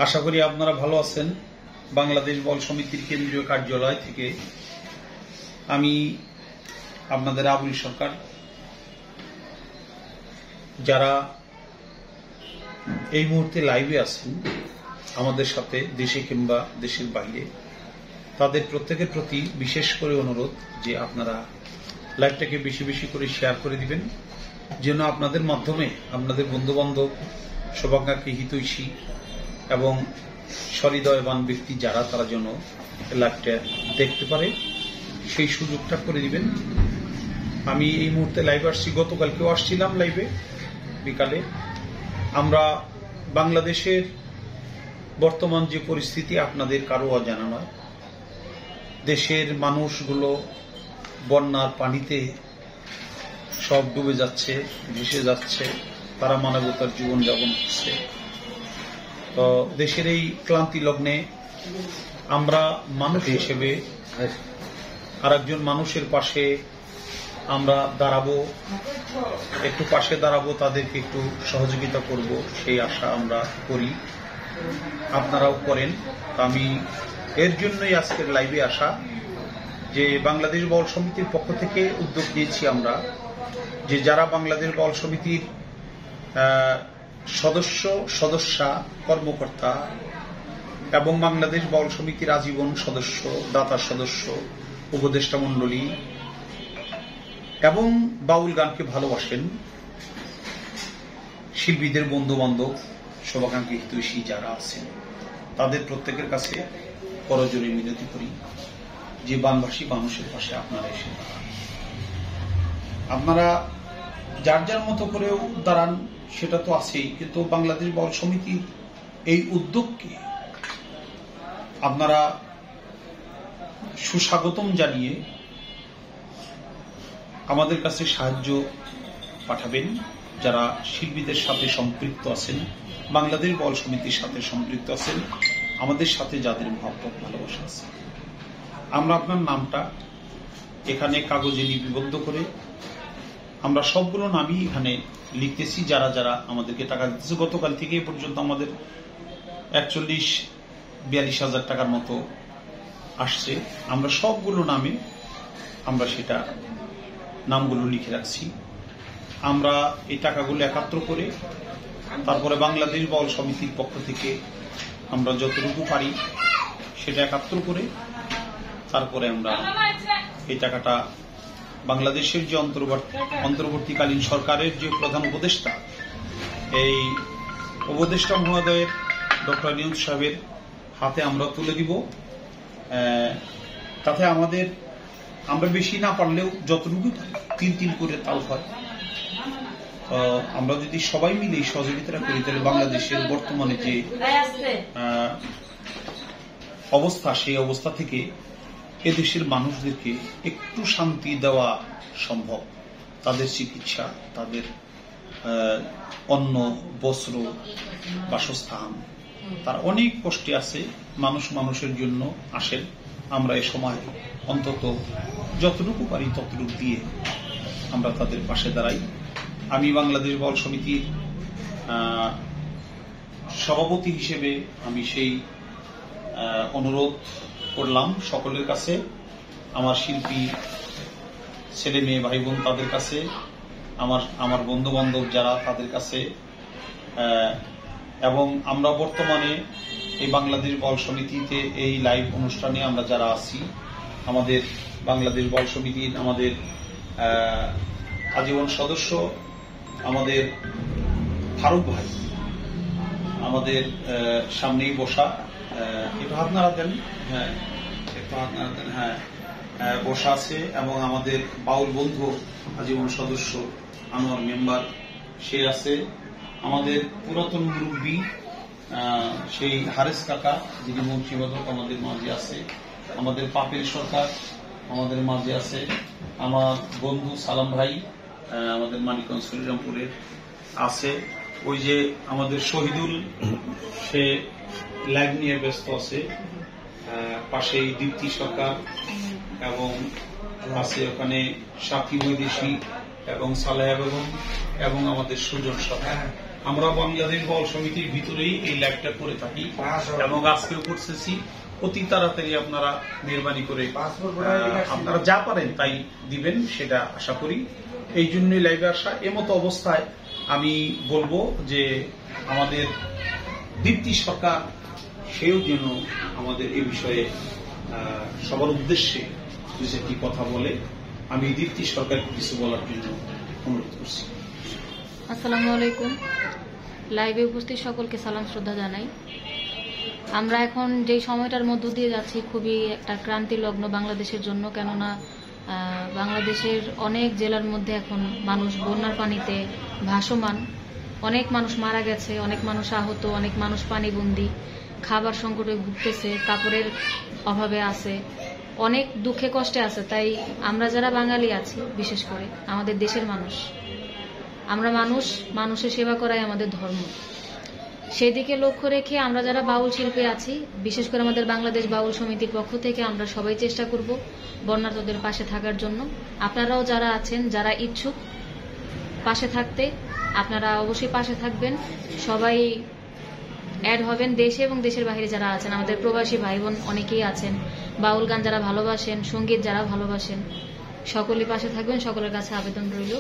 আশা করি আপনারা ভালো আছেন। বাংলাদেশ বল সমিতির কেন্দ্রীয় কার্যালয় থেকে আমি আপনাদের আবুল সরকার। যারা এই মুহূর্তে লাইভে আছেন আমাদের সাথে দেশে কিংবা দেশের বাইরে, তাদের প্রত্যেকের প্রতি বিশেষ করে অনুরোধ যে আপনারা লাইভটাকে বেশি বেশি করে শেয়ার করে দিবেন, যেন আপনাদের মাধ্যমে আপনাদের বন্ধুবান্ধব, শুভাকাঙ্ক্ষী, হিতৈষী এবং সহৃদয়বান ব্যক্তি যারা, তারা যেন লাইভটা দেখতে পারে, সেই সুযোগটা করে দিবেন। আমি এই মুহূর্তে লাইভে আসছি, গতকালকেও আসছিলাম লাইভে বিকালে। আমরা বাংলাদেশের বর্তমান যে পরিস্থিতি আপনাদের কারো অজানা নয়। দেশের মানুষগুলো বন্যার পানিতে সব ডুবে যাচ্ছে, ভেসে যাচ্ছে, তারা মানবতার জীবনযাপন করছে। তো দেশের এই ক্লান্তি লগ্নে আমরা মানুষ হিসেবে আরেকজন মানুষের পাশে আমরা দাঁড়াবো, একটু পাশে দাঁড়াবো, তাদেরকে একটু সহযোগিতা করব, সেই আশা আমরা করি, আপনারাও করেন। আমি এর জন্যই আজকের লাইভে আসা, যে বাংলাদেশ বল সমিতির পক্ষ থেকে উদ্যোগ নিয়েছি আমরা, যে যারা বাংলাদেশ বল সমিতির সদস্যা, কর্মকর্তা এবং বাংলাদেশ বল সমিতির আজীবন সদস্য, দাতা সদস্য, উপদেষ্টা মণ্ডলী এবং বাউল গানকে ভালোবাসেন, শিল্পীদের বন্ধু বান্ধব, শুভাকাঙ্ক্ষী, হিতৈষী যারা আছেন, তাদের প্রত্যেকের কাছে করজোড়ে মিনতি করি যে বানভাসী মানুষের পাশে আপনারা এসে দাঁড়ান। আপনারা যার যার মতো করেও দাঁড়ান, সেটা তো আছেই, কিন্তু বাংলাদেশ বল সমিতির এই উদ্যোগকে আপনারা সুস্বাগতম জানিয়ে আমাদের কাছে সাহায্য পাঠাবেন। যারা শিল্পীদের সাথে সম্পৃক্ত আছেন, বাংলাদেশ বল সমিতির সাথে সম্পৃক্ত আছেন, আমাদের সাথে যাদের মহব্বত ভালোবাসা আছে, আমরা আপনার নামটা এখানে কাগজে লিপিবদ্ধ করে আমরা সবগুলো নামই এখানে লিখতেছি। যারা যারা আমাদেরকে টাকা দিতেছে, গতকাল থেকে এ পর্যন্ত আমাদের 41-42 হাজার টাকার মতো আসছে। আমরা সবগুলো নামে আমরা সেটা নামগুলো লিখে রাখছি। আমরা এই টাকাগুলো একাত্র করে তারপরে বাংলাদেশ বল সমিতির পক্ষ থেকে আমরা যতটুকু পারি সেটা একাত্র করে তারপরে আমরা এই টাকাটা বাংলাদেশের যে অন্তর্বর্তীকালীন সরকারের যে প্রধান উপদেষ্টা, এই উপদেষ্টা মহোদয়ের ডক্টর ইউনূস সাহেবের হাতে আমরা তুলে দিব। তাতে আমরা বেশি না পারলেও যতটুকু 3 করে তাল হয়, আমরা যদি সবাই মিলে সহযোগিতা করি, তাহলে বাংলাদেশের বর্তমানে যে অবস্থা, সেই অবস্থা থেকে এদেশের মানুষদেরকে একটু শান্তি দেওয়া সম্ভব। তাদের চিকিৎসা, তাদের অন্ন, বস্ত্র, বাসস্থান, তার অনেক কষ্টে আছে। মানুষের জন্য আসেন। আমরা এই সময় অন্তত যতটুকু পারি ততটুকু দিয়ে আমরা তাদের পাশে দাঁড়াই। আমি বাংলাদেশ বল সমিতির সভাপতি হিসেবে আমি সেই অনুরোধ করলাম সকলের কাছে, আমার শিল্পী ছেলে মেয়ে, ভাই বোন, তাদের কাছে, আমার বন্ধু বান্ধব যারা, তাদের কাছে, এবং আমরা বর্তমানে এই বাংলাদেশ বল সমিতিতে এই লাইভ অনুষ্ঠানে আমরা যারা আছি, আমাদের বাংলাদেশ বল সমিতির আমাদের আজীবন সদস্য, আমাদের ফারুক ভাই আমাদের সামনেই বসা, একটু হাত নাড়া দেন, হ্যাঁ একটু হাত নাড়া দেন, হ্যাঁ বসা আছে, এবং আমাদের বাউল বন্ধু আজীবন সদস্য আনোয়ার মেম্বার সে আছে, আমাদের পুরাতন মুরব্বী সেই হারেস কাকা যিনি বংশীবাদক আমাদের মাঝে আছে, আমাদের পাপেল সরকার আমাদের মাঝে আছে, আমার বন্ধু সালাম ভাই আমাদের মানিকগঞ্জ শ্রীরামপুরের আছে, ওই যে আমাদের শহীদুল সে লাইভ নিয়ে ব্যস্ত আছে, পাশেই দীপ্তি সরকার, এবং আছে ওখানে সাথী বৈদেশী এবং সালেহা বেগম, এবং আমাদের সুজন সরকার। আমরা বাংলাদেশ বাউল সমিতির ভিতরেই এই লাইভটা করে থাকি এবং আজকেও করতেছি। অতি তাড়াতাড়ি আপনারা মেহরবানি করে আপনারা যা পারেন তাই দিবেন, সেটা আশা করি। এই জন্যই লাইভে আসা। এমতো অবস্থায় আমি বলবো যে আমাদের দীপ্তি সরকার সেও যেন আমাদের এই বিষয়ে সবার উদ্দেশ্যে দুটি কথা বলে। আমি দীপ্তি সরকারকে কিছু বলার জন্য অনুরোধ করছি। আসসালামু আলাইকুম। লাইভে উপস্থিত সকলকে সালাম শ্রদ্ধা জানাই। আমরা এখন যেই সময়টার মধ্য দিয়ে যাচ্ছি খুবই একটা ক্রান্তি লগ্ন বাংলাদেশের জন্য, কেননা বাংলাদেশের অনেক জেলার মধ্যে এখন মানুষ বন্যার পানিতে ভাসমান, অনেক মানুষ মারা গেছে, অনেক মানুষ আহত, অনেক মানুষ পানিবন্দী, খাবার সংকটে ভুগতেছে, কাপড়ের অভাবে আছে, অনেক দুঃখে কষ্টে আছে। তাই আমরা যারা বাঙালি আছি, বিশেষ করে আমাদের দেশের মানুষ, আমরা মানুষের সেবা করাই আমাদের ধর্ম। সেদিকে লক্ষ্য রেখে আমরা যারা বাউল শিল্পী আছি, বিশেষ করে আমাদের বাংলাদেশ বাউল সমিতির পক্ষ থেকে আমরা সবাই চেষ্টা করব বন্যার্তদের পাশে থাকার জন্য। আপনারাও যারা আছেন, যারা ইচ্ছুক পাশে থাকতে, আপনারা অবশ্যই পাশে থাকবেন। সবাই অ্যাড হবেন, দেশে এবং দেশের বাইরে যারা আছেন, আমাদের প্রবাসী ভাই বোন অনেকেই আছেন, বাউল গান যারা ভালোবাসেন, সঙ্গীত যারা ভালোবাসেন, সকলেই পাশে থাকবেন। সকলের কাছে আবেদন রইল,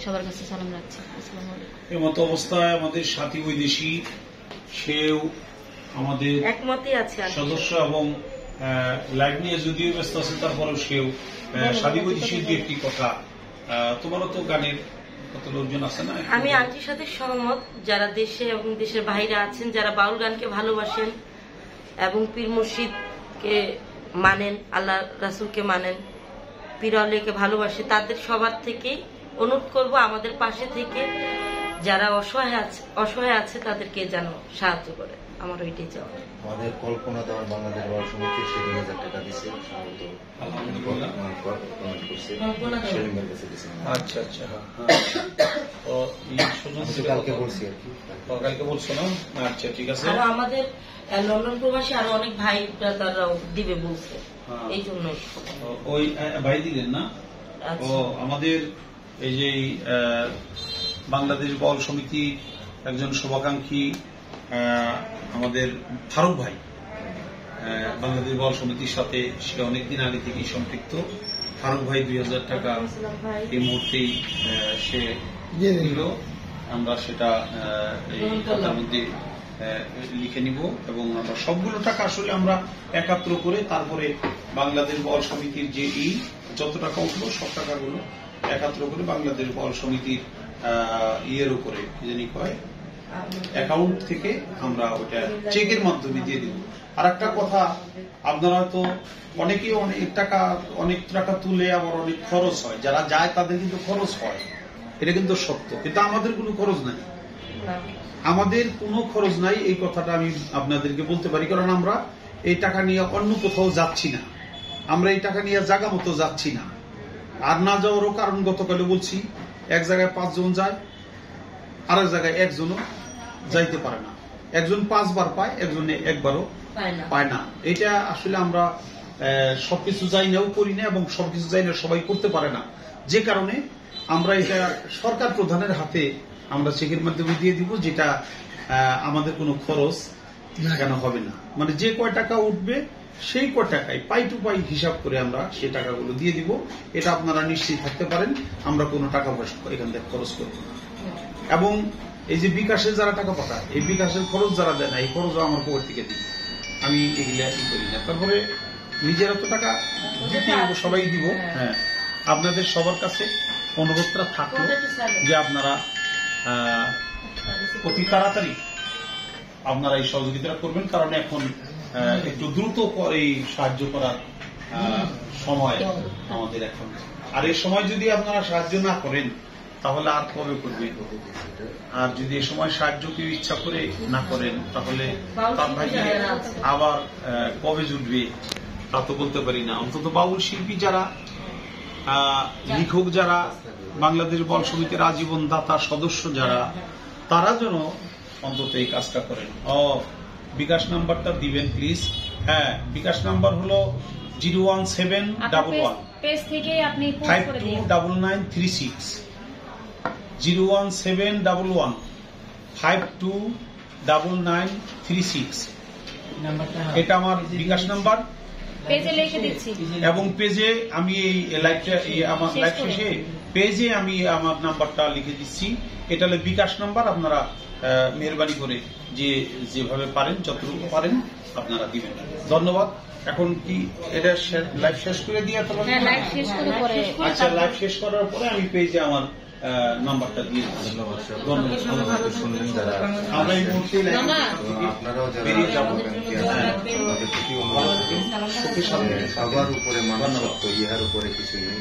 সবার কাছে সালাম রাখছি। আসসালামু আলাইকুম। এমতো অবস্থায় আমাদের সাথী বৈদেশী সেও আমাদের একমতই আছে সদস্য এবং লাইভ নিয়ে যদিও ব্যস্ত আছে, তারপরেও সেও সাথী বৈদেশীর দু একটি কথা। তোমারও তো গানের কত লোকজন আছে না? আমি আন্টির সাথে সহমত। যারা দেশে এবং দেশের বাইরে আছেন, যারা বাউল গানকে ভালোবাসেন এবং পীর মুর্শিদকে মানেন, আল্লাহ রাসূলকে মানেন, পীর আউলিয়াকে ভালোবাসে, তাদের সবার থেকেই অনুরোধ করব আমাদের পাশে থেকে যারা অসহায় আছে তাদেরকে যেন সাহায্য করে। আমার ওইটাই চাওয়া। আমাদের কল্পনা দেওয়ার বাংলাদেশ বাউল সমিতি 7,000 টাকা দিচ্ছে। আচ্ছা আচ্ছা, কালকে বলছি আর কি, কালকে বলছো না? আচ্ছা ঠিক আছে। আর আমাদের লন্ডন প্রবাসী আরো অনেক ভাই ব্রাদাররাও দিবে বলছে, এই জন্যই। ওই ভাই দিলেন না? ও আমাদের এই যে বাংলাদেশ বাউল সমিতি একজন শুভাকাঙ্ক্ষী আমাদের ফারুক ভাই, বাংলাদেশ বাউল সমিতির সাথে সে অনেকদিন আগে থেকেই সম্পৃক্ত। ফারুক ভাই 2,000 টাকা এই মুহূর্তেই সে দিল। আমরা সেটা এই কথার মধ্যে লিখে নিব এবং আমরা সবগুলো টাকা আসলে আমরা একাত্র করে তারপরে বাংলাদেশ বাউল সমিতির যে যত টাকা উঠলো সব টাকাগুলো একাত্র করে বাংলাদেশ বাউল সমিতির ইয়ের উপরে কি জানি কয় অ্যাকাউন্ট থেকে আমরা ওটা চেকের মাধ্যমে দিয়ে দিব। আর একটা কথা, আপনারা তো অনেকেই অনেক টাকা তুলে আবার অনেক খরচ হয়, যারা যায় তাদের কিন্তু খরচ হয়, এটা কিন্তু সত্য। কিন্তু আমাদের কোনো খরচ নাই, আমাদের কোনো খরচ নাই, এই কথাটা আমি আপনাদেরকে বলতে পারি। কারণ আমরা এই টাকা নিয়ে অন্য কোথাও যাচ্ছি না, আমরা এই টাকা নিয়ে জায়গা মতো যাচ্ছি না। আর না যাওয়ারও কারণ গতকালে বলছি, এক জায়গায় 5 জন যায়, আরেক জায়গায় একজনও যাইতে পারে না। একজন 5 বার পায়, একজনে একবারও পায় না। এটা আসলে আমরা সবকিছু যাই নাও করি না এবং সবকিছু যাই না সবাই করতে পারে না, যে কারণে আমরা এটা সরকার প্রধানের হাতে আমরা চেকের মাধ্যমে দিয়ে দিব, যেটা আমাদের কোনো খরচ কেন হবে না। মানে যে কয় টাকা উঠবে সেই কয় টাকায় পাই টু পাই হিসাব করে আমরা সেই টাকাগুলো দিয়ে দিব। এটা আপনারা নিশ্চিত থাকতে পারেন, আমরা কোনো টাকা পয়সা এখান থেকে খরচ করব না। এবং এই যে বিকাশে যারা টাকা পাঠায়, এই বিকাশের খরচ যারা দেয় না, এই খরচও আমার পকেট থেকে দিই, আমি এগুলা করি না। তারপরে নিজেরা তো টাকা সবাই দিব। হ্যাঁ, আপনাদের সবার কাছে অনুরোধটা থাকলো যে আপনারা অতি তাড়াতাড়ি আপনারা এই সহযোগিতা করবেন, কারণ এখন একটু দ্রুত এই সাহায্য করার সময় আমাদের এখন। আর এই সময় যদি আপনারা সাহায্য না করেন তাহলে আর কবে করবেন? আর যদি এই সময় সাহায্য কেউ ইচ্ছা করে না করেন তাহলে তার ভাগ্যে আবার কবে জুটবে তা তো বলতে পারি না। অন্তত বাউল শিল্পী যারা, লেখক যারা, বাংলাদেশ বাউল সমিতির আজীবন দাতা সদস্য যারা, তারা যেন অন্তত এই কাজটা করেন। বিকাশ নাম্বারটা দিবেন প্লিজ। হ্যাঁ, বিকাশ নাম্বার হলো 01711 529936 01711 529936। এটা আমার বিকাশ নাম্বার। পেজে লিখে দিচ্ছি এবং পেজে আমি এই লাইভটা আমার লাইভ শেষে পেজে আমি আমার নাম্বারটা লিখে দিচ্ছি। এটা হলো বিকাশ নাম্বার। আপনারা মেহরবানি করে যেভাবে পারেন, যতটুকু পারেন আপনারা দিবেন। ধন্যবাদ। এখন কি এটা লাইভ শেষ করে দিয়ে লাইভ শেষ করে পরে আচ্ছা, লাইভ শেষ করার পরে আমি পেজে আমার নাম্বারটা দিয়ে দিচ্ছি। ধন্যবাদ। শুনলেন যারা আমরা এই মুহূর্তে আপনারাও যারা বেরিয়ে যাবো। তাদের প্রতি অনুরোধ সবার উপরে মানুষত্ব, ইহার উপরে কিছু নেই।